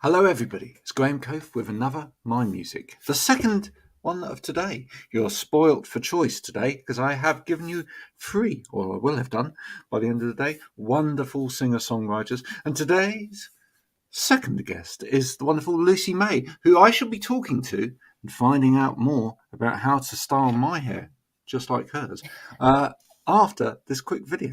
Hello everybody, it's Graham Cofe with another My Music, the second one of today. You're spoilt for choice today because I have given you three, or I will have done by the end of the day, wonderful singer-songwriters. And today's second guest is the wonderful Lucy May, who I shall be talking to and finding out more about how to style my hair, just like hers, after this quick video.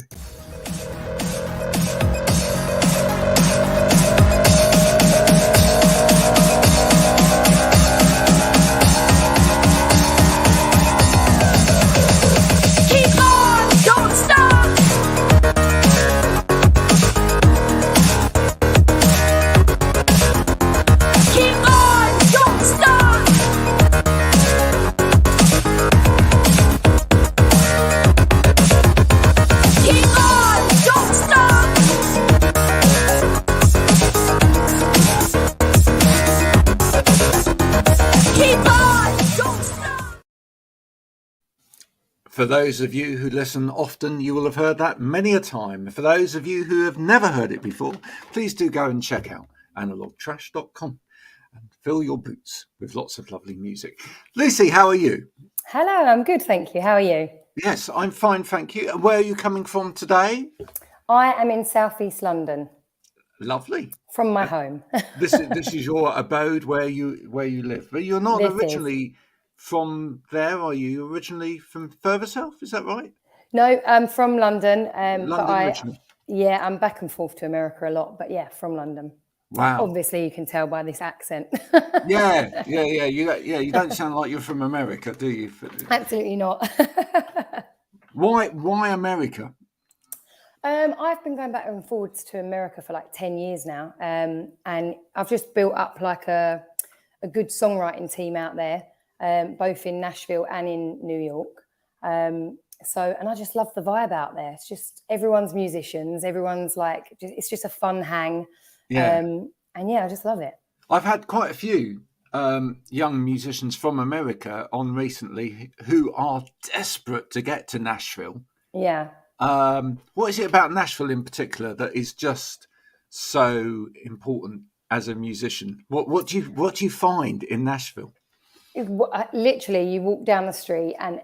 For those of you who listen often, you will have heard that many a time. For those of you who have never heard it before, please do go and check out analogtrash.com and fill your boots with lots of lovely music. Lucy, how are you? Hello, I'm good, thank you. How are you? Yes, I'm fine, thank you. And where are you coming from today? I am in southeast London. Lovely. From my home. This is your abode where you live. But you're not originally from there, are you? Originally from further south, is that right? No, I'm from London. London originally. Yeah, I'm back and forth to America a lot, but yeah, from London. Wow. Obviously, you can tell by this accent. Yeah. You don't sound like you're from America, do you? Absolutely not. Why America? I've been going back and forwards to America for like 10 years now, and I've just built up like a good songwriting team out there. Both in Nashville and in New York. And I just love the vibe out there. It's just everyone's musicians. Everyone's like, it's just a fun hang. Yeah. And yeah, I just love it. I've had quite a few young musicians from America on recently who are desperate to get to Nashville. Yeah. What is it about Nashville in particular that is just so important as a musician? What do you find in Nashville? Literally, you walk down the street and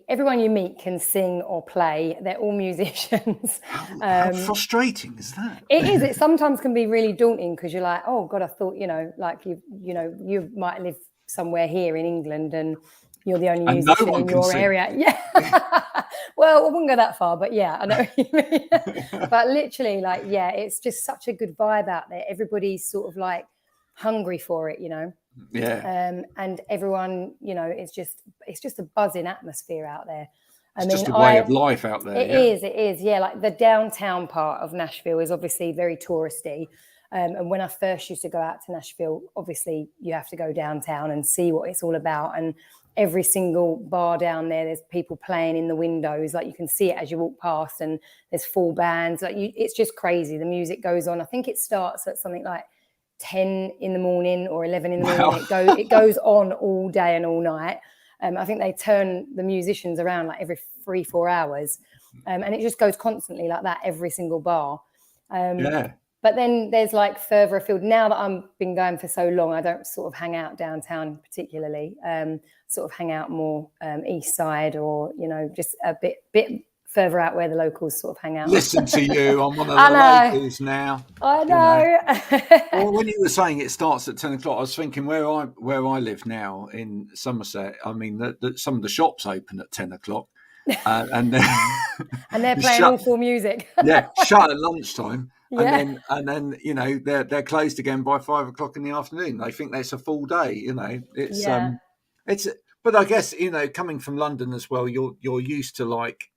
everyone you meet can sing or play. They're all musicians. How frustrating is that? It is. It sometimes can be really daunting because you're like, oh God, I thought, like you might live somewhere here in England and you're the only musician in your area. Yeah. Well, I wouldn't go that far, but yeah, I know what you mean. But literally, like, yeah, it's just such a good vibe out there. Everybody's sort of like hungry for it, Yeah. And everyone, it's just a buzzing atmosphere out there. It's just a way of life out there. It is. Yeah. Like the downtown part of Nashville is obviously very touristy. And when I first used to go out to Nashville, obviously you have to go downtown and see what it's all about. And every single bar down there, there's people playing in the windows. Like you can see it as you walk past, and there's full bands. Like it's just crazy. The music goes on. I think it starts at something like 10 in the morning or 11 in the morning. Wow. It goes on all day and all night. I think they turn the musicians around like every 3-4 hours. And it just goes constantly like that, every single bar. Yeah. But then there's like further afield. Now that I've been going for so long, I don't sort of hang out downtown particularly. Sort of hang out more east side or, just a bit further out where the locals sort of hang out. Listen to you. I'm one of the locals now. I know. Well, when you were saying it starts at 10 o'clock, I was thinking where I live now in Somerset, I mean, some of the shops open at 10 o'clock. And they're playing awful music. Yeah, shut at lunchtime. Yeah. And then they're closed again by 5 o'clock in the afternoon. They think that's a full day. But I guess coming from London as well, you're used to like,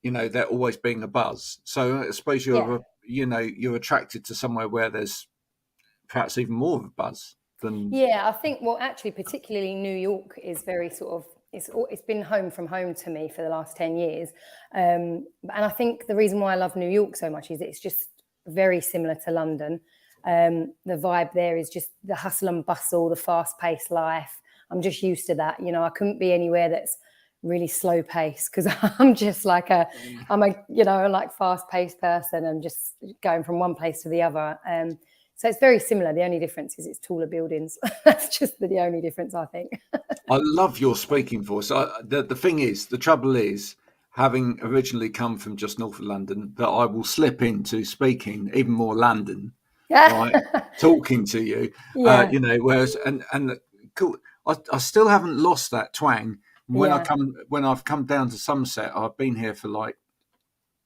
there always being a buzz. So I suppose you're attracted to somewhere where there's perhaps even more of a buzz than. Yeah, I think, well, actually, particularly New York is very sort of, it's been home from home to me for the last 10 years. And I think the reason why I love New York so much is it's just very similar to London. The vibe there is just the hustle and bustle, the fast-paced life. I'm just used to that. I couldn't be anywhere that's really slow paced because I'm just like I'm a like fast paced person and just going from one place to the other. So it's very similar. The only difference is it's taller buildings. That's just the only difference, I think. I love your speaking voice. The trouble is, having originally come from just north of London, that I will slip into speaking even more London, right? Talking to you, Yeah. whereas and cool. I still haven't lost that twang. When I've come down to Somerset, I've been here for like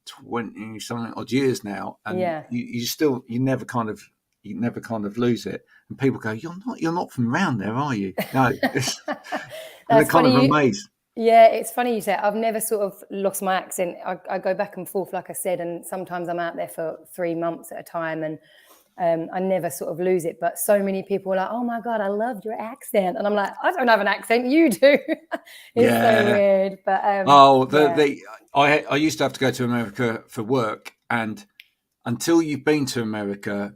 20 something odd years now, and you never kind of lose it. And people go, you're not from round there, are you? No. And they're kind of amazed. Yeah, it's funny you say it. I've never sort of lost my accent. I go back and forth, like I said, and sometimes I'm out there for 3 months at a time, and I never sort of lose it. But so many people are like, oh my God, I loved your accent. And I'm like, I don't have an accent, you do. It's so weird. But I used to have to go to America for work, and until you've been to America,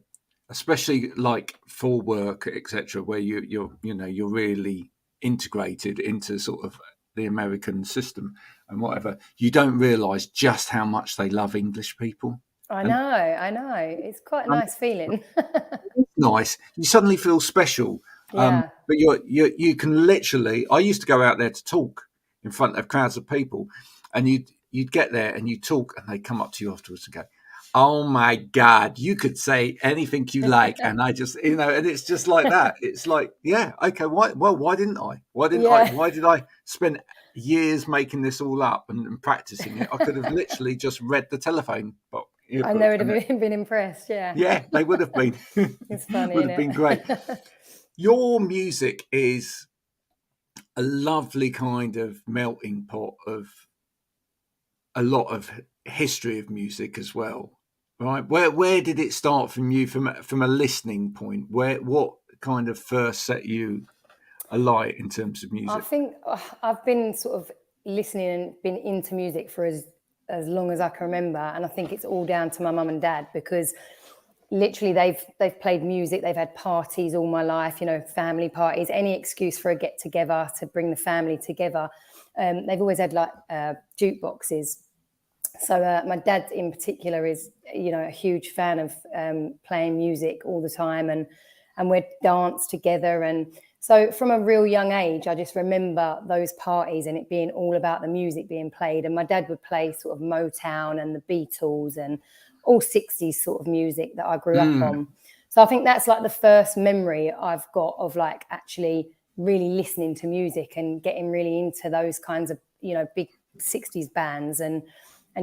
especially like for work, etc., where you're really integrated into sort of the American system and whatever, you don't realise just how much they love English people. I know. It's quite a nice feeling. Nice. You suddenly feel special. Yeah. But you can literally. I used to go out there to talk in front of crowds of people, and you'd get there and you talk, and they come up to you afterwards and go, "Oh my God, you could say anything you like," and I just, and it's just like that. It's like, yeah, okay, why didn't I? Why did I spend years making this all up and practicing it? I could have literally just read the telephone book. And they would have been impressed, yeah. Yeah, they would have been. It's funny, would have been great. Your music is a lovely kind of melting pot of a lot of history of music as well, right? Where did it start from you, from a listening point? What kind of first set you alight in terms of music? I think I've been sort of listening and been into music for as long as I can remember, and I think it's all down to my mum and dad, because literally they've played music, they've had parties all my life, family parties, any excuse for a get together to bring the family together. They've always had like jukeboxes. So my dad in particular is a huge fan of playing music all the time, and we'd dance together. And so from a real young age, I just remember those parties and it being all about the music being played. And my dad would play sort of Motown and the Beatles and all 60s sort of music that I grew up on. So I think that's like the first memory I've got of like actually really listening to music and getting really into those kinds of, big 60s bands and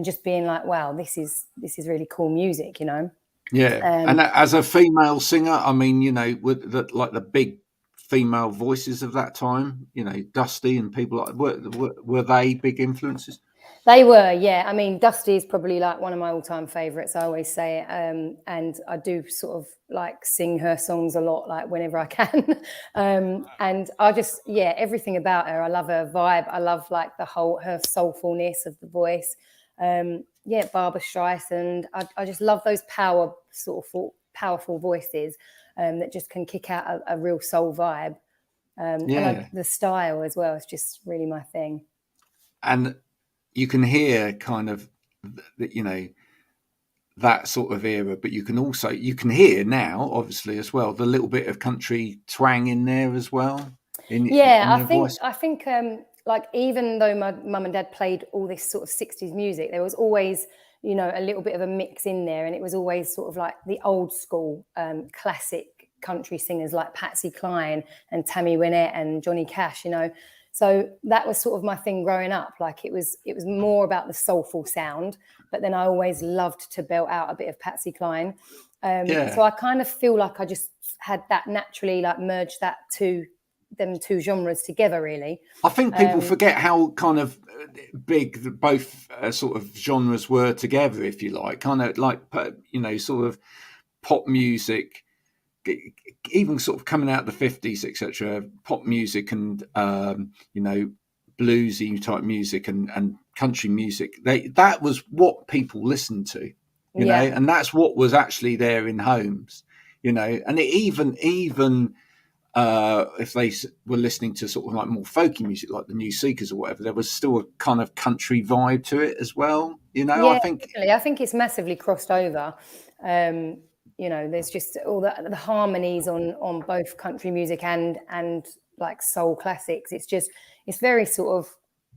just being like, wow, this is really cool music, Yeah. And as a female singer, I mean, with the big female voices of that time, Dusty and people like, were they big influences? They were, yeah. I mean, Dusty is probably like one of my all-time favorites. I always say it, and I do sort of like sing her songs a lot, like whenever I can. And I just, everything about her. I love her vibe. I love like her soulfulness of the voice. Barbara Streisand. I just love those powerful voices that just can kick out a real soul vibe. And the style as well is just really my thing. And you can hear kind of, that sort of era, but you can hear now, obviously, as well, the little bit of country twang in there as well. I think like even though my mum and dad played all this sort of 60s music, there was always, a little bit of a mix in there, and it was always sort of like the old school classic country singers like Patsy Cline and Tammy Wynette and Johnny Cash, So that was sort of my thing growing up. Like it was more about the soulful sound, but then I always loved to belt out a bit of Patsy Cline. So I kind of feel like I just had that naturally, like merged them two genres together, really. I think people forget how kind of big both sort of genres were together, if you like, kind of like, sort of pop music, even sort of coming out of the 50s, etc., pop music and, bluesy type music and country music. That was what people listened to, know, and that's what was actually there in homes, and it even if they were listening to sort of like more folky music, like the New Seekers or whatever, there was still a kind of country vibe to it as well. I think definitely. I think it's massively crossed over. there's just all the harmonies on both country music and like soul classics. It's very sort of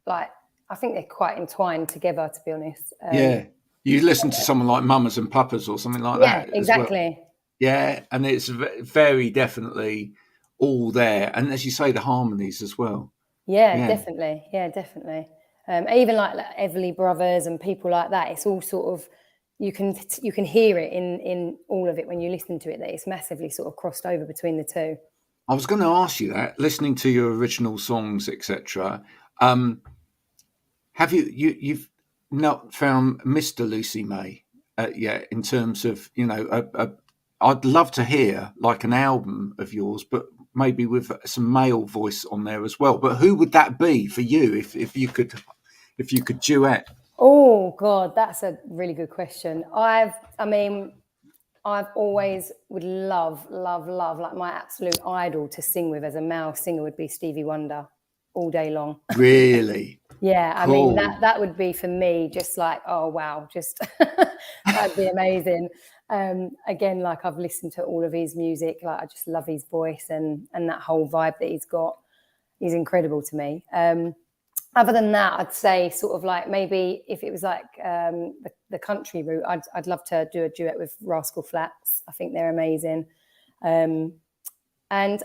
like, I think they're quite entwined together, to be honest. Yeah. You listen to someone like Mamas and Papas or something like that. Yeah, exactly. As well. Yeah, and it's very definitely all there. And as you say, the harmonies as well. Yeah. Definitely. Yeah, definitely. Even like Everly Brothers and people like that, it's all sort of, you can hear it in all of it when you listen to it, that it's massively sort of crossed over between the two. I was going to ask you that, listening to your original songs, etc. Have you've not found Mr. Lucy May yet? In terms of, I'd love to hear like an album of yours, but maybe with some male voice on there as well. But who would that be for you if you could duet? Oh God, that's a really good question. I've always would love, like my absolute idol to sing with as a male singer would be Stevie Wonder, all day long. Really? Yeah, Cool. I mean that would be for me just like, oh wow, just that'd be amazing. Again, like I've listened to all of his music, like I just love his voice and that whole vibe that he's got. He's incredible to me. Other than that, I'd say sort of like maybe if it was like the country route, I'd love to do a duet with Rascal Flatts. I think they're amazing. And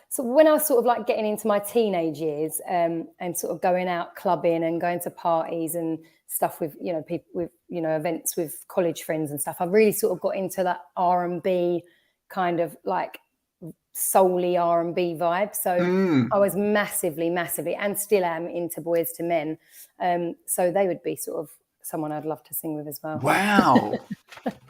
so when I was sort of like getting into my teenage years and sort of going out clubbing and going to parties and stuff with, people with, events with college friends and stuff, I really sort of got into that R&B kind of like soul-y R&B vibe. So I was massively, and still am, into Boys to Men. So they would be sort of someone I'd love to sing with as well. Wow.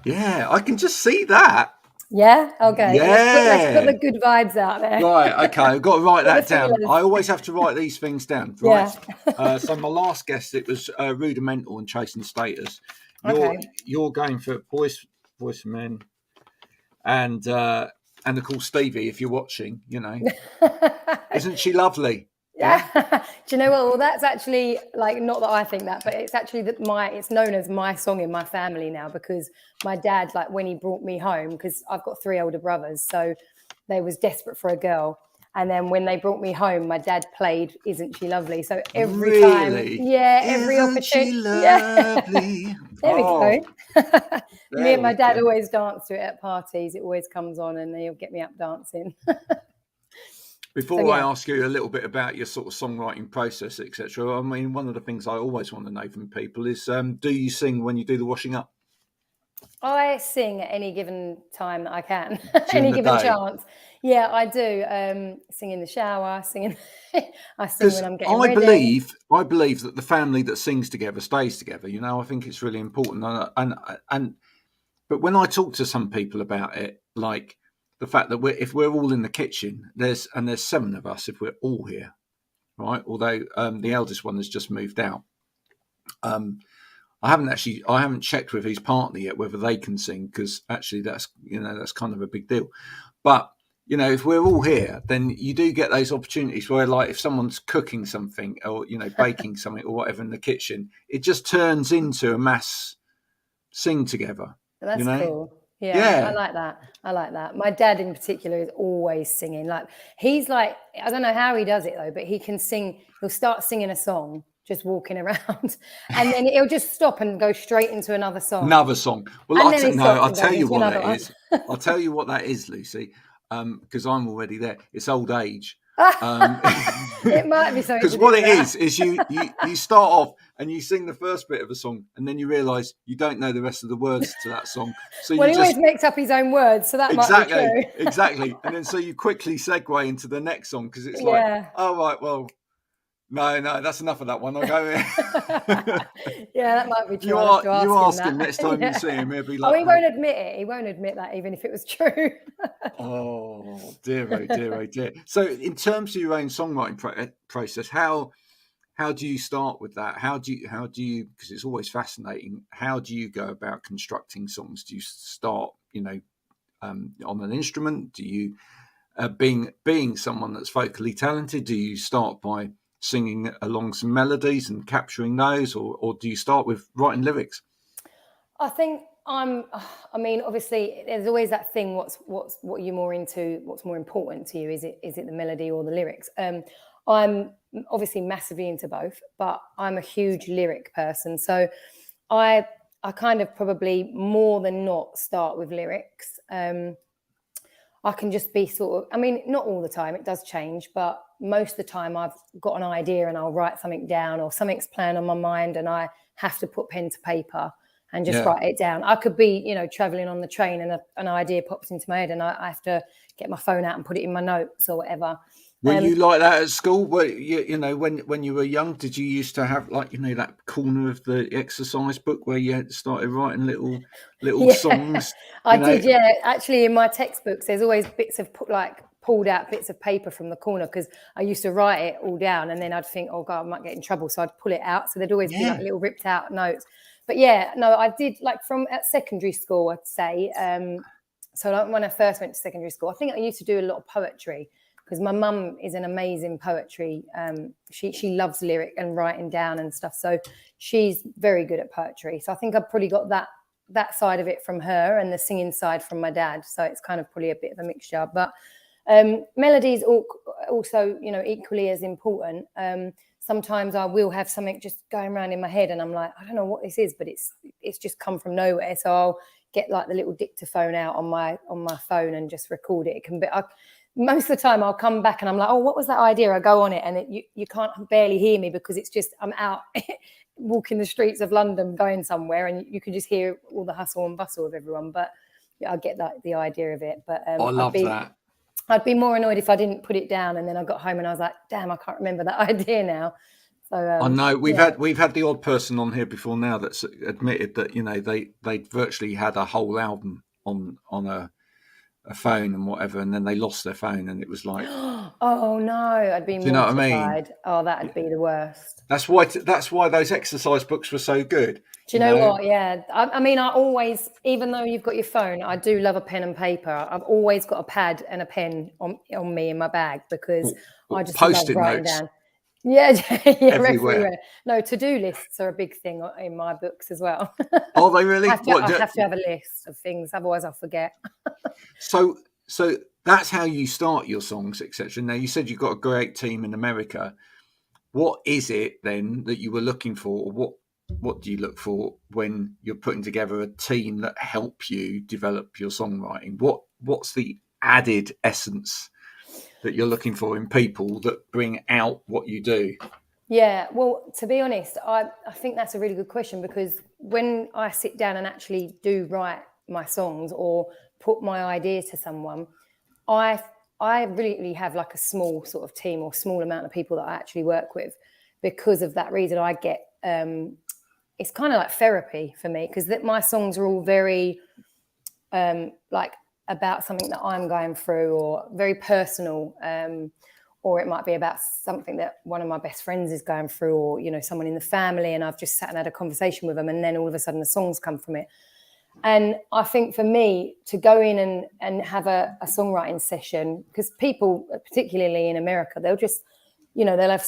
Yeah, I can just see that. Yeah. Okay. Yeah. Let's put the good vibes out there. Right. Okay. I've got to write that down. I always have to write these things down. Right. Yeah. So my last guest, it was Rudimental and Chasing Status. You're going for Boys to Men, and of course Stevie, if you're watching, isn't she lovely? Yeah. Do you know what? Well, that's actually like, not that I think that, but it's actually it's known as my song in my family now, because my dad, like when he brought me home, because I've got 3 older brothers, so they was desperate for a girl. And then when they brought me home, my dad played "Isn't She Lovely?" So every time, every opportunity, lovely? There we go. Me and my dad always dance to it at parties. It always comes on, and he'll get me up dancing. Before I ask you a little bit about your sort of songwriting process, etc., I mean, one of the things I always want to know from people is, do you sing when you do the washing up? I sing at any given time that I can, any given chance. Yeah, I do. Sing in the shower, singing. I sing when I'm getting ready. I believe that the family that sings together stays together. I think it's really important. But when I talk to some people about it, like the fact that if we're all in the kitchen, there's 7 of us if we're all here, right? Although the eldest one has just moved out. I haven't checked with his partner yet whether they can sing, because actually that's kind of a big deal. But if we're all here, then you do get those opportunities where, like, if someone's cooking something or baking something or whatever in the kitchen, it just turns into a mass sing together. That's cool. Yeah, I like that. My dad in particular is always singing. Like, he's like, I don't know how he does it though, but he can sing. He'll start singing a song just walking around, and then he'll just stop and go straight into another song. Well, I'll tell you what that is. I'll tell you what that is, Lucy, because I'm already there. It's old age. It might be something. Because what it is you start off and you sing the first bit of a song, and then you realise you don't know the rest of the words to that song. So he always makes up his own words, so that might be true. Exactly. And then so you quickly segue into the next song, because it's like, oh right, well, no, that's enough of that one. I'll go here. Yeah, that might be true. You ask him next time you see him. He'll be like, he won't admit it. He won't admit that, even if it was true. Oh, dear, oh, dear, oh, dear. So in terms of your own songwriting process, how do you start with that? How do you, because it's always fascinating, how do you go about constructing songs? Do you start, on an instrument? Do you, being someone that's vocally talented, do you start by singing along some melodies and capturing those, or do you start with writing lyrics? I think I mean, obviously, there's always that thing. What you're more into? What's more important to you? Is it the melody or the lyrics? I'm obviously massively into both, but I'm a huge lyric person. So I kind of probably more than not start with lyrics. I can just be sort of, I mean, not all the time, it does change, but most of the time I've got an idea and I'll write something down, or something's playing on my mind and I have to put pen to paper and just write it down. I could be, traveling on the train and an idea pops into my head and I have to get my phone out and put it in my notes or whatever. Were you like that at school? Where when you were young, did you used to have that corner of the exercise book where you had started writing little songs? I did, yeah. Actually, in my textbooks, there's always bits of pulled out bits of paper from the corner because I used to write it all down, and then I'd think, oh God, I might get in trouble, so I'd pull it out. So there'd always be little ripped out notes. But yeah, no, I did from at secondary school, I'd say. So when I first went to secondary school, I think I used to do a lot of poetry, because my mum is an amazing poetry. She loves lyric and writing down and stuff. So she's very good at poetry. So I think I've probably got that side of it from her and the singing side from my dad. So it's kind of probably a bit of a mixture. But melodies also, equally as important. Sometimes I will have something just going around in my head and I'm like, I don't know what this is, but it's just come from nowhere. So I'll get the little dictaphone out on my phone and just record it. It can be... most of the time I'll come back and I'm like, oh, what was that idea? I go on it and you can't barely hear me because it's just, I'm out walking the streets of London going somewhere and you can just hear all the hustle and bustle of everyone. But yeah, I get the idea of it. But I love that. I'd be more annoyed if I didn't put it down and then I got home and I was like, damn, I can't remember that idea now. So I know we've had the odd person on here before now that's admitted that they virtually had a whole album on a phone and whatever, and then they lost their phone, and it was like, oh no, I'd be mortified. Do you know what I mean? Oh, that'd be the worst. That's why those exercise books were so good. Do you know what? Yeah, I mean, I always, even though you've got your phone, I do love a pen and paper. I've always got a pad and a pen on me in my bag because I just love writing down. Yeah, everywhere. No, to-do lists are a big thing in my books as well. Are they really? I have to have a list of things, otherwise I'll forget. So that's how you start your songs, etc. Now, you said you've got a great team in America. What is it then that you were looking for? Or what do you look for when you're putting together a team that help you develop your songwriting? What's the added essence that you're looking for in people that bring out what you do? Yeah, well, to be honest, I think that's a really good question, because when I sit down and actually do write my songs or put my idea to someone, I really have like a small sort of team or small amount of people that I actually work with. Because of that reason, I get it's kind of like therapy for me, because my songs are all very like about something that I'm going through, or very personal, or it might be about something that one of my best friends is going through, or someone in the family, and I've just sat and had a conversation with them, and then all of a sudden the songs come from it. And I think for me to go in and have a songwriting session, because people, particularly in America, they'll just, they'll have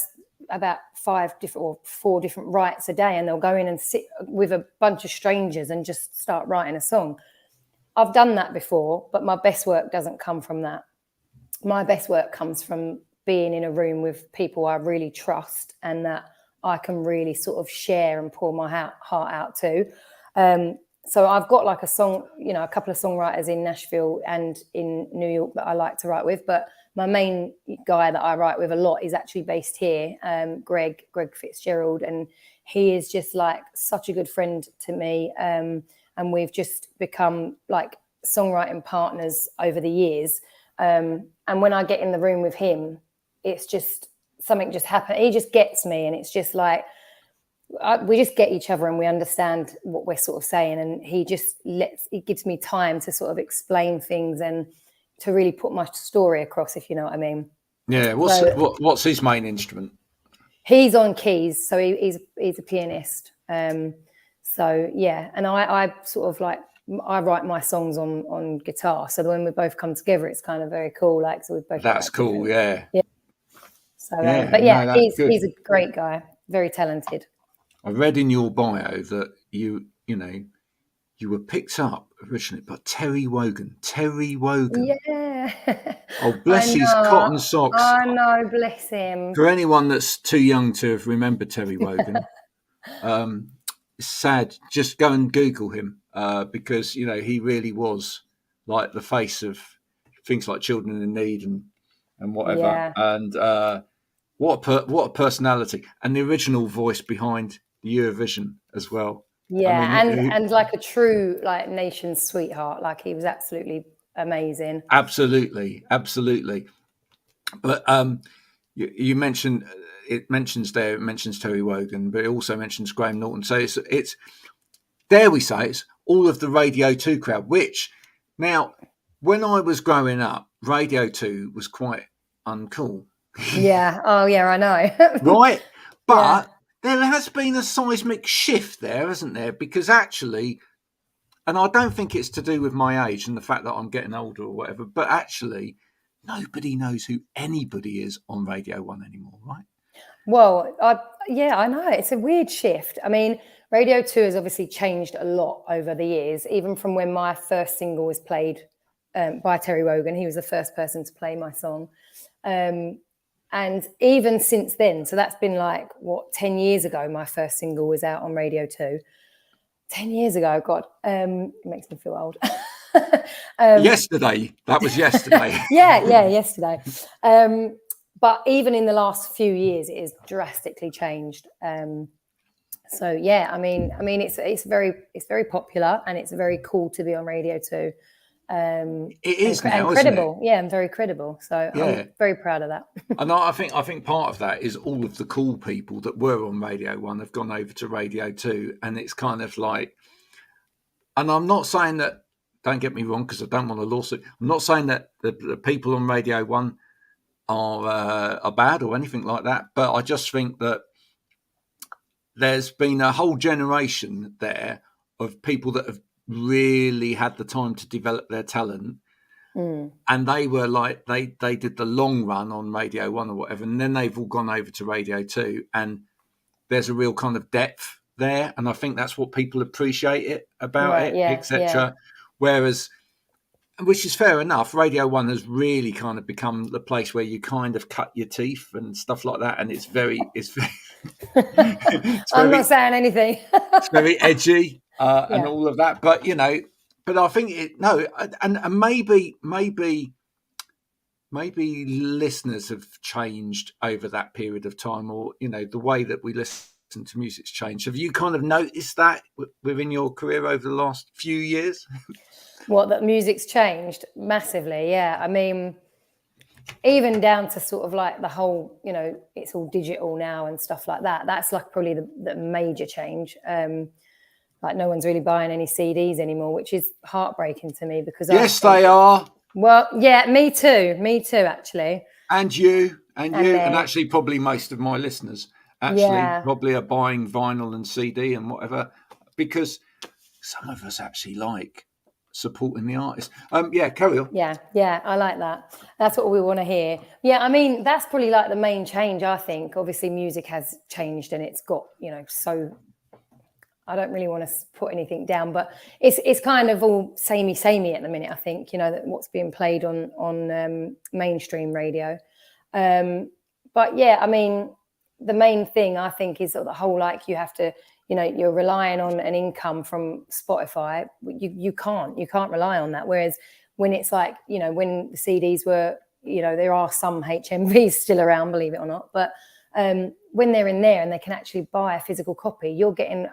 about 5 different or 4 different writes a day, and they'll go in and sit with a bunch of strangers and just start writing a song. I've done that before, but my best work doesn't come from that. My best work comes from being in a room with people I really trust and that I can really sort of share and pour my heart out to. So I've got like a couple of songwriters in Nashville and in New York that I like to write with, but my main guy that I write with a lot is actually based here, Greg Fitzgerald, and he is just like such a good friend to me. And we've just become like songwriting partners over the years. And when I get in the room with him, it's just something just happens. He just gets me, and it's just like we just get each other and we understand what we're sort of saying. And he gives me time to sort of explain things and to really put my story across, if you know what I mean. Yeah. What's his main instrument? He's on keys, so he's a pianist. So yeah, and I sort of like, I write my songs on guitar, so when we both come together, it's kind of very cool. Like, so we both. That's cool, yeah. So, but yeah, no, he's a great guy, very talented. I read in your bio that you you were picked up originally by Terry Wogan. Terry Wogan. Yeah. Oh, bless his cotton socks. I know, bless him. For anyone that's too young to have remembered Terry Wogan, it's sad. Just go and Google him because, you know, he really was like the face of things like Children in Need and whatever. Yeah. And what a personality. And the original voice behind the Eurovision as well. Yeah, I mean, and like a true like nation sweetheart. Like he was absolutely amazing. Absolutely. But you mentioned it mentions Terry Wogan, but it also mentions Graham Norton. So it's dare we say it's all of the Radio 2 crowd. Which now, when I was growing up, Radio 2 was quite uncool. Yeah. Oh yeah, I know. Right, but Yeah. there has been a seismic shift there, hasn't there? Because actually, and I don't think it's to do with my age and the fact that I'm getting older or whatever, but actually, nobody knows who anybody is on Radio 1 anymore, right? Well, I know. It's a weird shift. I mean, Radio 2 has obviously changed a lot over the years, even from when my first single was played by Terry Wogan. He was the first person to play my song. And even since then, so that's been like, 10 years ago, my first single was out on Radio 2. 10 years ago, God, it makes me feel old. Yesterday. That was yesterday. yeah, yesterday. But even in the last few years, it has drastically changed. So yeah, I mean, it's very popular and it's very cool to be on Radio 2. It is now, and credible. isn't it? Yeah, and very credible. So Yeah. I'm very proud of that. And I think part of that is all of the cool people that were on Radio 1 have gone over to Radio 2, and it's kind of like, and I'm not saying that, don't get me wrong, because I don't want a lawsuit. I'm not saying that the people on Radio 1 are bad or anything like that, but I just think that there's been a whole generation there of people that have really had the time to develop their talent. And they were like, they did the long run on Radio 1 or whatever, and then they've all gone over to Radio 2, and there's a real kind of depth there, and I think that's what people appreciate it about it, etc. Yeah. Whereas, which is fair enough, Radio 1 has really kind of become the place where you kind of cut your teeth and stuff like that, and it's very I'm not saying anything. it's very edgy and all of that, but you know. But I think and maybe listeners have changed over that period of time, or you know, the way that we listen to music's changed. Have you kind of noticed that within your career over the last few years? What, that music's changed massively? Yeah, I mean, even down to sort of like the whole, you know, it's all digital now and stuff like that. That's like probably the major change. Like no one's really buying any CDs anymore, which is heartbreaking to me because they are. Well, yeah, me too, actually. And you, and actually probably most of my listeners probably are buying vinyl and CD and whatever, because some of us actually like supporting the artist. Carry on. Yeah, I like that. That's what we want to hear. Yeah, I mean, that's probably like the main change, I think. Obviously, music has changed and it's got, you know, so I don't really want to put anything down, but it's kind of all samey at the minute, I think, you know, that what's being played on mainstream radio. But yeah, I mean, the main thing I think is that the whole, like, you have to, you know, you're relying on an income from Spotify. You can't rely on that. Whereas when it's like, you know, when the CDs were, you know, there are some HMVs still around, believe it or not, but when they're in there and they can actually buy a physical copy, you're getting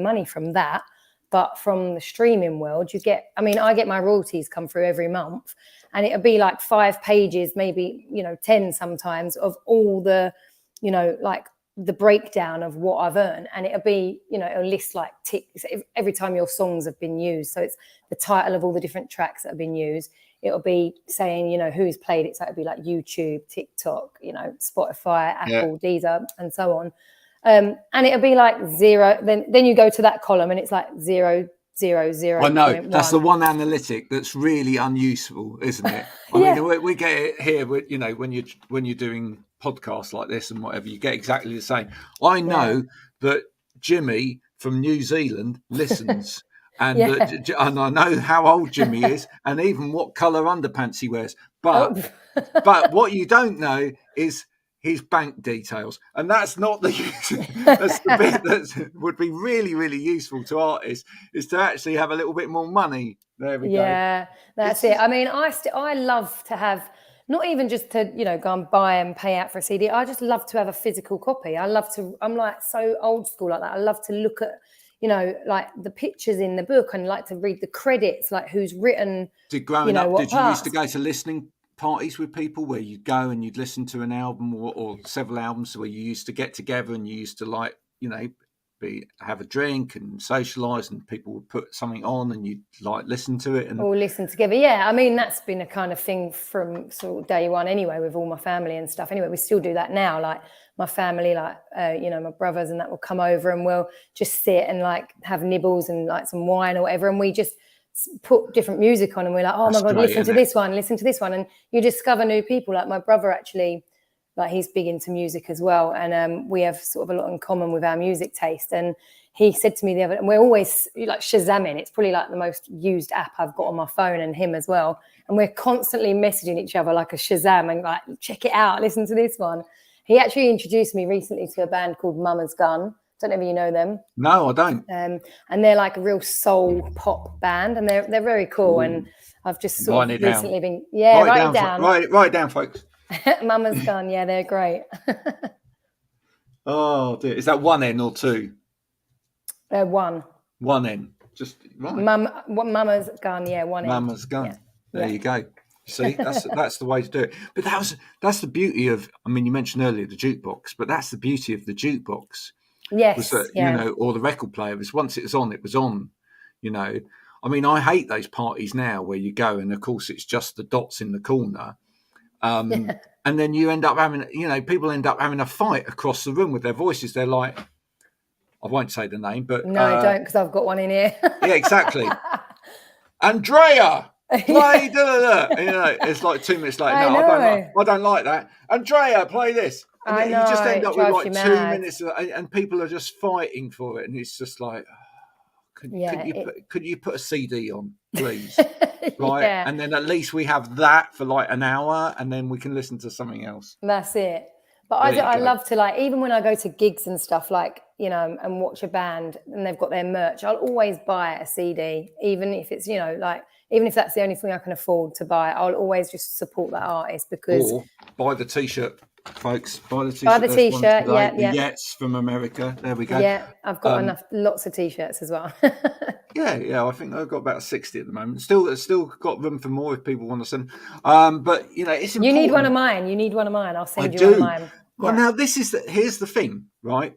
money from that. But from the streaming world, you get, I mean, I get my royalties come through every month, and it'll be like 5 pages, maybe, you know, 10 sometimes, of all the, you know, like the breakdown of what I've earned. And it'll be, you know, it'll list like ticks every time your songs have been used. So it's the title of all the different tracks that have been used. It'll be saying, you know, who's played it. So it'll be like YouTube, TikTok, you know, Spotify, Apple, Deezer, and so on. And it'll be like 0. Then you go to that column and it's like 0, 0, 0. I know, that's the one analytic that's really unuseful, isn't it? I mean, we get it here. You know, when you're doing podcasts like this and whatever, you get exactly the same. I know that Jimmy from New Zealand listens. And Yeah. and I know how old Jimmy is, and even what colour underpants he wears. But Oh. but what you don't know is his bank details, and that's not the that's the bit that would be really, really useful to artists, is to actually have a little bit more money. There we go. Yeah, that's it. I mean, I love to have, not even just to, go and buy and pay out for a CD. I just love to have a physical copy. I'm like so old school like that. I love to look at, like the pictures in the book, and like to read the credits, like who's written. Did growing up, what did you parts. used to go to listening parties with people where you'd go and you'd listen to an album or several albums, where you used to get together and you used to, like, have a drink and socialise, and people would put something on and you'd like listen to it and all listen together? Yeah, I mean, that's been a kind of thing from sort of day one anyway, with all my family and stuff. Anyway, we still do that now. Like my family, like my brothers and that will come over, and we'll just sit and like have nibbles and like some wine or whatever, and we just put different music on, and we're like, oh That's my god, great, listen to this one, and you discover new people. Like my brother actually, like he's big into music as well, and we have sort of a lot in common with our music taste. And he said to me the other, and we're always like Shazamming. It's probably like the most used app I've got on my phone, and him as well. And we're constantly messaging each other like a Shazam, and like, check it out, listen to this one. He actually introduced me recently to a band called Mama's Gun. Don't know if you know them. No, I don't. And they're like a real soul pop band, and they're very cool. Ooh. And I've just sort of recently been write it down. Write it down, folks. Mama's Gun, yeah, they're great. Oh dear, is that one N or two? One. One N, just right. Mama's Gun, yeah, one N. Mama's Gun. Yeah. There you go. See, that's the way to do it. But that's the beauty of. I mean, you mentioned earlier the jukebox, but that's the beauty of the jukebox. Yes, was that, or the record player, was once it was on, it was on. I mean, I hate those parties now where you go and of course it's just the dots in the corner, and then you end up having, people end up having a fight across the room with their voices. They're like, I won't say the name, but no, don't, because I've got one in here. Yeah, exactly. Andrea. Play it's like 2 minutes later. I don't like that. Andrea, play this. And you just end up with like 2 minutes and people are just fighting for it, and it's just like, could you put a CD on, please? Right. Yeah. And then at least we have that for like an hour, and then we can listen to something else. That's it. But I love to, like, even when I go to gigs and stuff, like, and watch a band and they've got their merch, I'll always buy a CD, even if it's, even if that's the only thing I can afford to buy, I'll always just support that artist, because... Or buy the T-shirt, folks. Buy the T-shirt. Buy the T-shirt, yeah. The Yets from America. There we go. Yeah, I've got lots of T-shirts as well. Yeah. I think I've got about 60 at the moment. Still got room for more if people want to send. But, it's important. You need one of mine. I'll send you one of mine. Yeah. Well, now, here's the thing, right?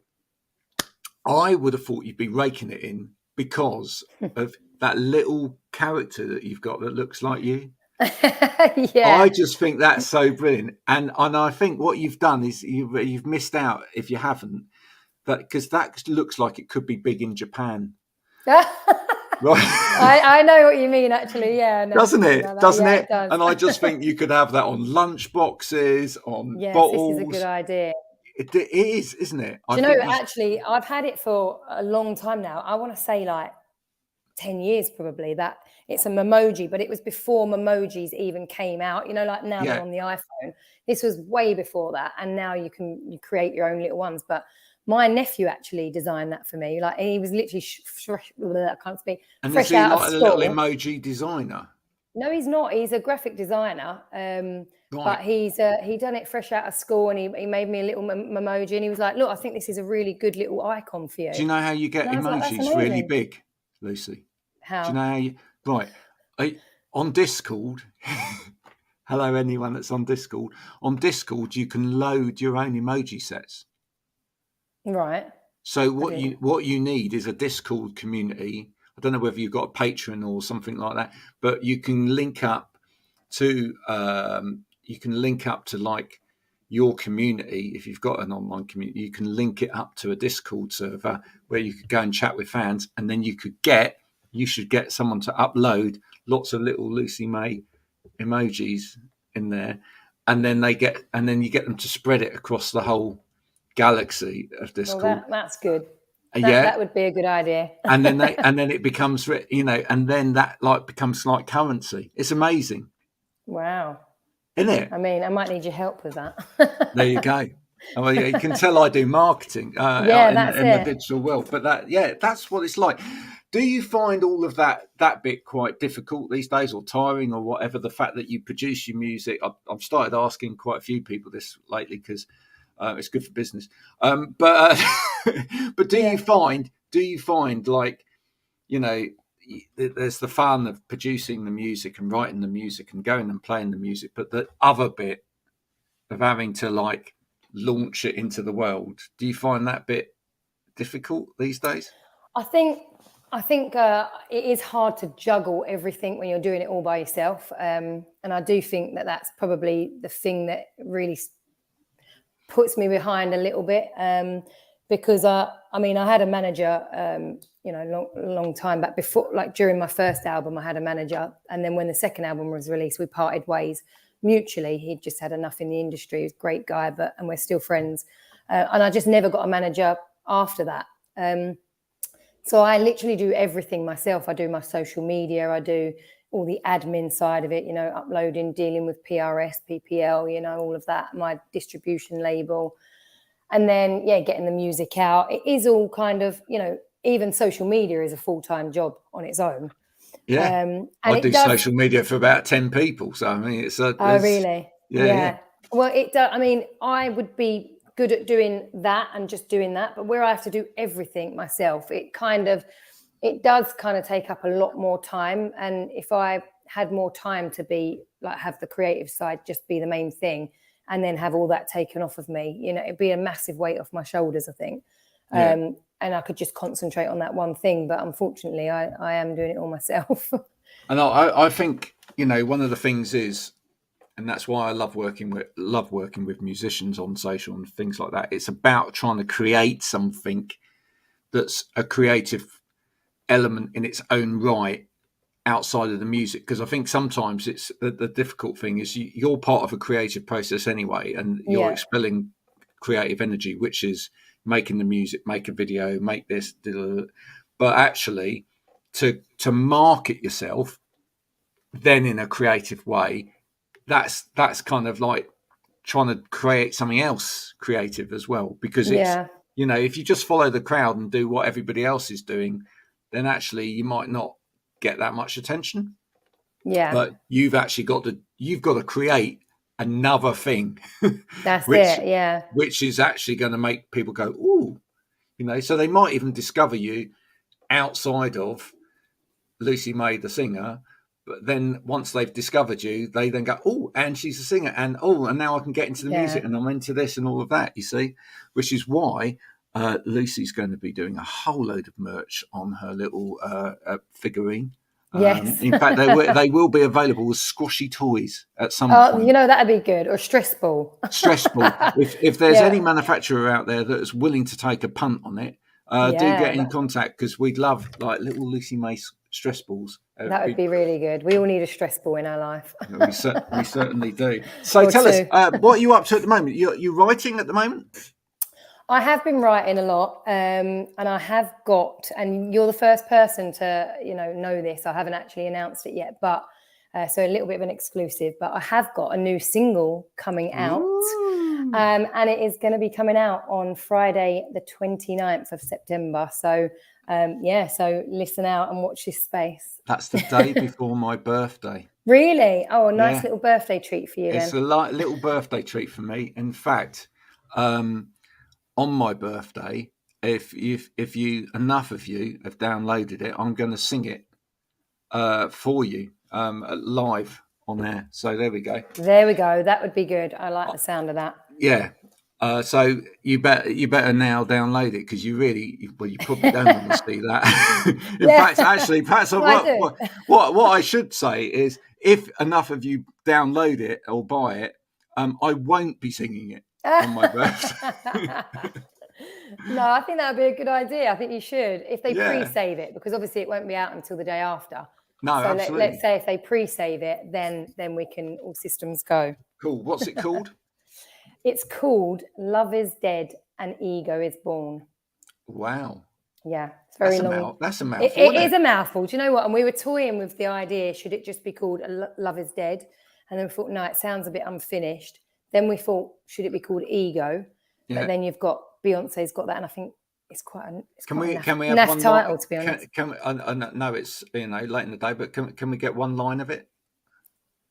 I would have thought you'd be raking it in because of that little character that you've got that looks like you. Yeah. I just think that's so brilliant, and I think what you've done is you've missed out if you haven't, because that looks like it could be big in Japan. Right. I know what you mean, actually. Yeah. No, doesn't it? Doesn't it? It does. And I just think you could have that on lunch boxes, on bottles. This is a good idea. It is, isn't it? Do you know, actually, I've had it for a long time now. I want to say like 10 years probably, that it's a memoji, but it was before memojis even came out. Like now they're on the iPhone. This was way before that, and now you create your own little ones. But my nephew actually designed that for me. Like, he was literally I can't speak. And fresh is he out like of a school. little emoji designer? No, he's not. He's a graphic designer. Right. But he done it fresh out of school, and he made me a little memoji, and he was like, "Look, I think this is a really good little icon for you." Do you know how you get emojis really big, Lucy? How? Do you know how on Discord? Hello, anyone that's on Discord. On Discord, you can load your own emoji sets. Right. So what you need is a Discord community. I don't know whether you've got a Patreon or something like that, but you can link up to like your community. If you've got an online community, you can link it up to a Discord server where you could go and chat with fans, and then you should get someone to upload lots of little Lucy May emojis in there, and then you get them to spread it across the whole galaxy of Discord. Well, that's good. That would be a good idea. and then it becomes, and then that like becomes like currency. It's amazing. Wow. Isn't it? I mean, I might need your help with that. There you go. I mean, you can tell I do marketing in the digital world, but that's what it's like. Do you find all of that bit quite difficult these days, or tiring, or whatever? The fact that you produce your music, I've started asking quite a few people this lately because it's good for business. But do you find like, there's the fun of producing the music and writing the music and going and playing the music, but the other bit of having to like launch it into the world, do you find that bit difficult these days? I think it is hard to juggle everything when you're doing it all by yourself, and I do think that that's probably the thing that really puts me behind a little bit, because I had a manager, long time back before, like during my first album, I had a manager, and then when the second album was released, we parted ways mutually. He'd just had enough in the industry. He was a great guy, and we're still friends, and I just never got a manager after that. So I literally do everything myself. I do my social media, I do all the admin side of it, uploading, dealing with PRS, PPL, all of that, my distribution label. And then, getting the music out. It is all kind of, even social media is a full-time job on its own. Yeah. And I do social media for about 10 people. So, I mean, it's oh, really? Yeah. Well, it does. I mean, I would be good at doing that and just doing that, but where I have to do everything myself, it does kind of take up a lot more time. And if I had more time to be like, have the creative side just be the main thing, and then have all that taken off of me, it'd be a massive weight off my shoulders, I think. And I could just concentrate on that one thing. But unfortunately, I am doing it all myself. And I think, one of the things is, and that's why I love working with musicians on social and things like that. It's about trying to create something that's a creative element in its own right outside of the music. Because I think sometimes it's the difficult thing is you're part of a creative process anyway, and you're expelling creative energy, which is making the music, make a video, make this, but actually to market yourself then in a creative way, that's kind of like trying to create something else creative as well, because it's if you just follow the crowd and do what everybody else is doing, then actually you might not get that much attention. But you've actually got to create another thing. That's which is actually going to make people go, ooh, so they might even discover you outside of Lucy May the singer. But then once they've discovered you, they then go, oh, and she's a singer, and now I can get into the music, and I'm into this and all of that, you see, which is why Lucy's going to be doing a whole load of merch on her little figure. Yes. In fact, they will be available as squashy toys at some point. That'd be good. Or stress ball. Stress ball. If there's any manufacturer out there that is willing to take a punt on it, do get in contact, because we'd love like little Lucy May stress balls. That would be really good. We all need a stress ball in our life. We certainly do. So tell us, what are you up to at the moment? You're writing at the moment? I have been writing a lot, and I have got, and you're the first person to know this. I haven't actually announced it yet, but so a little bit of an exclusive. But I have got a new single coming out, and it is going to be coming out on Friday, the 29th of September. So so listen out and watch this space. That's the day before my birthday. Really? Oh, a nice little birthday treat for you. It's then. a little birthday treat for me. In fact, on my birthday, if you enough of you have downloaded it, I'm going to sing it for you live on there. So there we go. There we go. That would be good. I like the sound of that. Yeah. So you better now download it, because you probably don't want to see that. In fact, actually, perhaps what I should say is, if enough of you download it or buy it, I won't be singing it on my birthday. No, I think that would be a good idea. I think you should, if they pre-save it, because obviously it won't be out until the day after. No, so absolutely. Let's say if they pre-save it, then we can, all systems go. Cool. What's it called? It's called Love is Dead and Ego is Born. Wow. Yeah, it's very That's long. That's a mouthful. It is a mouthful. Do you know what? And we were toying with the idea, should it just be called Love is Dead? And then we thought, no, it sounds a bit unfinished. Then we thought, should it be called Ego? Yeah. But then you've got, Beyonce's got that. And I think it's quite a can we have naff one title, line, to be honest. I know it's, you know, late in the day, but can we get one line of it?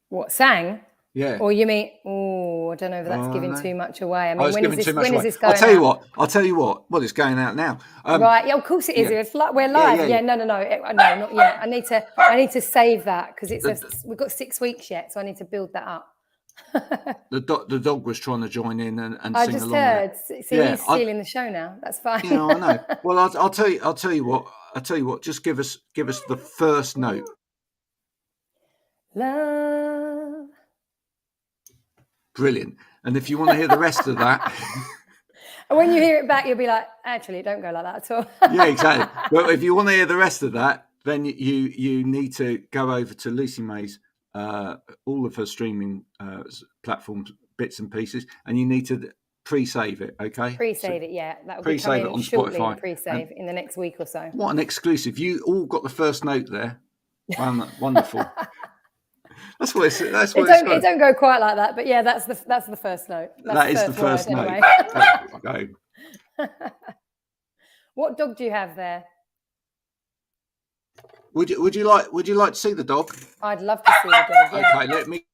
What, sang? Yeah. Or you mean, I don't know if that's giving too much away. I mean, when is this going I'll tell you out? what. I'll tell you what. Well, it's going out now. Right. Yeah, of course it is. Yeah. It's like we're live. Yeah. No, not yet. I need to save that because we've got 6 weeks yet, so I need to build that up. The dog was trying to join in and I sing just along. heard. So he's stealing the show now. That's fine. Yeah, I know. Well, I'll tell you what. Just give us the first note. Love. Brilliant. And if you want to hear the rest of that, and when you hear it back, you'll be like, actually, don't go like that at all. Yeah, exactly. Well, if you want to hear the rest of that, then you need to go over to Lucy May's all of her streaming platforms, bits and pieces, and you need to pre-save it. Okay, pre-save it. Yeah, that will be pre-save coming it on shortly. Spotify. Pre-save in the next week or so. What an exclusive! You all got the first note there. Wonderful. That's what it's. That's what it don't go quite like that, but yeah, that's the first note. That is the first note. Anyway. Okay. What dog do you have there? Would you like to see the dog? I'd love to see the dog. Yeah. Okay, let me.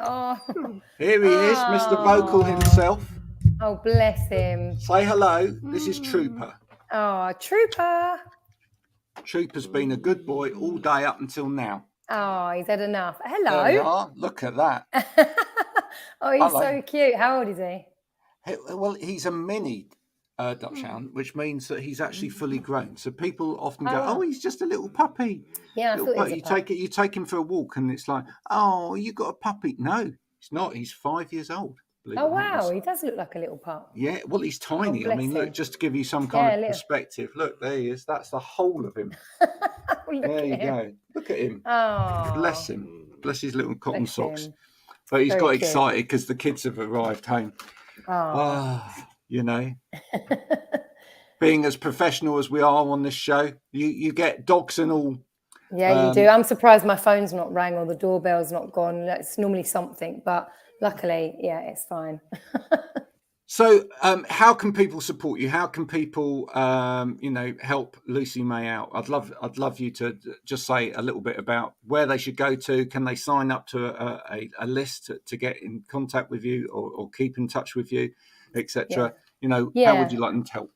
Oh, here he is, Mr. Vocal himself. Oh, bless him. Say hello. This is Trooper. Oh, Trooper. Trooper's been a good boy all day up until now. Oh, he's had enough. Hello. There you are. Look at that. Oh, he's so cute. How old is he? Well, he's a mini Dachshund, which means that he's actually fully grown. So people often go, "Oh, he's just a little puppy." Yeah, I thought he was a puppy. You take him for a walk, and it's like, "Oh, you got a puppy?" No, he's not. He's 5 years old. Oh wow, he does look like a little pup. Yeah, well, he's tiny. Oh, I mean, look, just to give you some kind of perspective. Look, there he is. That's the whole of him. There you go. Look at him. Oh, bless him. Bless his little cotton socks. But he's got excited because the kids have arrived home. Oh, you know, being as professional as we are on this show, you get dogs and all. Yeah, you do. I'm surprised my phone's not rang or the doorbell's not gone. It's normally something, but luckily, yeah, it's fine. So, how can people support you? How can people, help Lucy May out? I'd love you to just say a little bit about where they should go to. Can they sign up to a list to get in contact with you or keep in touch with you, etc.? Yeah. How would you like them to help?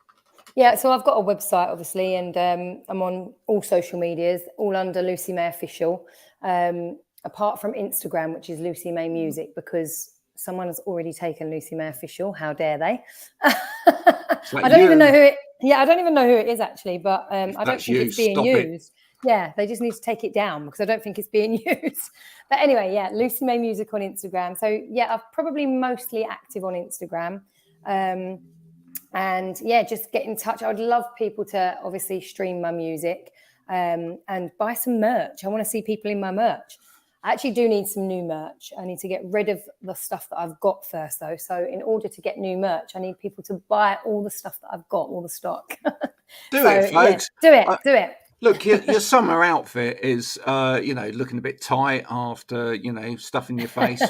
Yeah, so I've got a website, obviously, and I'm on all social medias, all under Lucy May Official, apart from Instagram, which is Lucy May Music, because someone has already taken Lucy May Official. How dare they? I don't even know who it. Yeah, I don't even know who it is actually, but I don't think it's being used. Yeah, they just need to take it down because I don't think it's being used. But anyway, yeah, Lucy May Music on Instagram. So yeah, I'm probably mostly active on Instagram. And yeah, just get in touch. I would love people to obviously stream my music and buy some merch. I want to see people in my merch. I actually do need some new merch. I need to get rid of the stuff that I've got first, though. So in order to get new merch, I need people to buy all the stuff that I've got, all the stock. Do it, folks. Yeah, do it. Look, your summer outfit is, looking a bit tight after, stuffing your face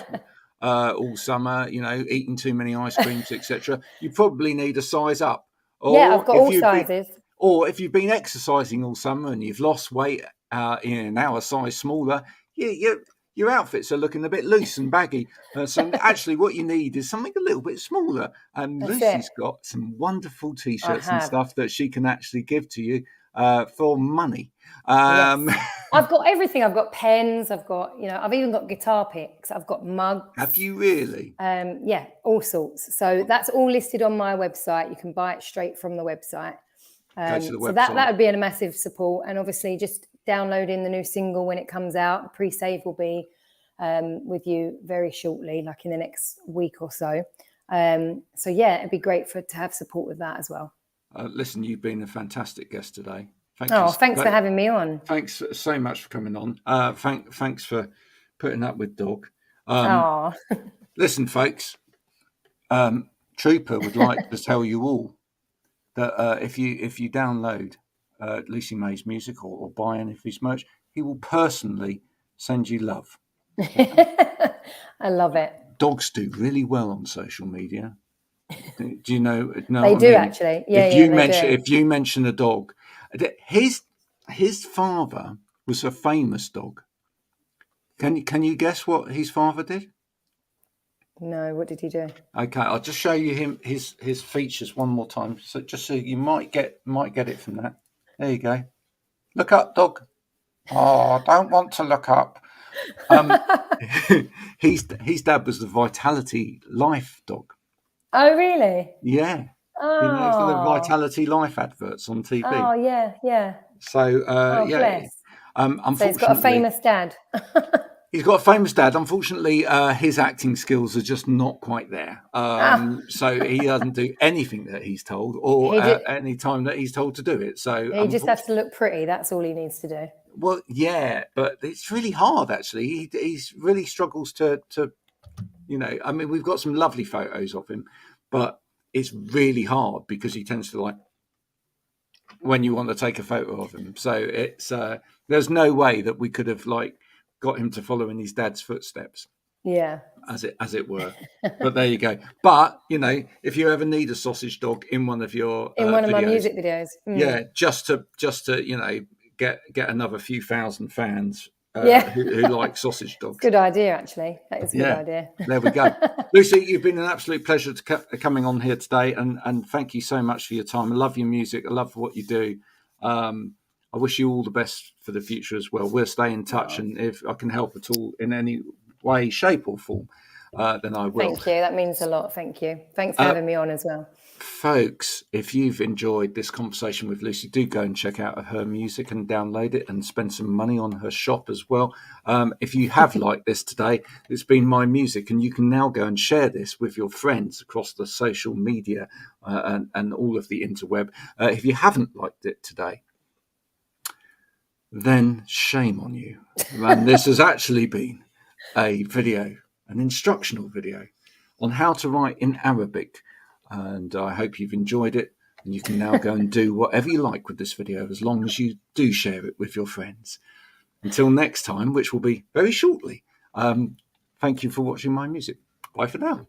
all summer, eating too many ice creams, etc. You probably need a size up. Or I've got all sizes. Or if you've been exercising all summer and you've lost weight, now a size smaller, your outfits are looking a bit loose and baggy. So actually what you need is something a little bit smaller. And Lucy's got some wonderful T-shirts and stuff that she can actually give to you for money. Yes. I've got everything. I've got pens. I've got, I've even got guitar picks. I've got mugs. Have you really? Yeah, all sorts. So that's all listed on my website. You can buy it straight from the website. Go to the website. So that would be a massive support. And obviously just downloading the new single when it comes out. The pre-save will be with you very shortly, like in the next week or so. So yeah, it'd be great to have support with that as well. Listen, you've been a fantastic guest today. Thanks for having me on. Thanks so much for coming on. Thanks for putting up with Dog. Listen, folks, Trooper would like to tell you all that if you download Lucy May's music or buy any of his merch, he will personally send you love. I love it. Dogs do really well on social media. Do you know? They do actually. Yeah, if you mention a dog, his father was a famous dog. Can you guess what his father did? No, what did he do? Okay, I'll just show you his features one more time, so you might get it from that. There you go. Look up, dog. Oh, I don't want to look up. His dad was the Vitality Life dog. Oh, really? Yeah. Oh. You know, for the Vitality Life adverts on TV. Oh, yeah. So, yeah. Bless. Unfortunately, so he's got a famous dad. He's got a famous dad. Unfortunately, his acting skills are just not quite there. So he doesn't do anything that he's told, or any time that he's told to do it. So he just has to look pretty. That's all he needs to do. Well, yeah, but it's really hard. Actually, he's really struggles to. You know, I mean, we've got some lovely photos of him, but it's really hard because he tends to when you want to take a photo of him. So it's there's no way that we could have got him to follow in his dad's footsteps. Yeah. As it were. But there you go. But, you know, if you ever need a sausage dog in one of your one of my music videos. Yeah, just to, you know, get another few thousand fans who like sausage dogs. Good idea, actually. That is a good idea. There we go. Lucy, you've been an absolute pleasure coming on here today, and thank you so much for your time. I love your music. I love what you do. I wish you all the best for the future as well. We'll stay in touch, and if I can help at all in any way, shape or form, then I will. Thank you. That means a lot. Thank you. Thanks for having me on as well. Folks, if you've enjoyed this conversation with Lucy, do go and check out her music and download it and spend some money on her shop as well. If you have liked this today, it's been my music, and you can now go and share this with your friends across the social media and all of the interweb. If you haven't liked it today, then shame on you. And this has actually been a video, an instructional video on how to write in Arabic. And I hope you've enjoyed it. And you can now go and do whatever you like with this video, as long as you do share it with your friends. Until next time, which will be very shortly. Thank you for watching my music. Bye for now.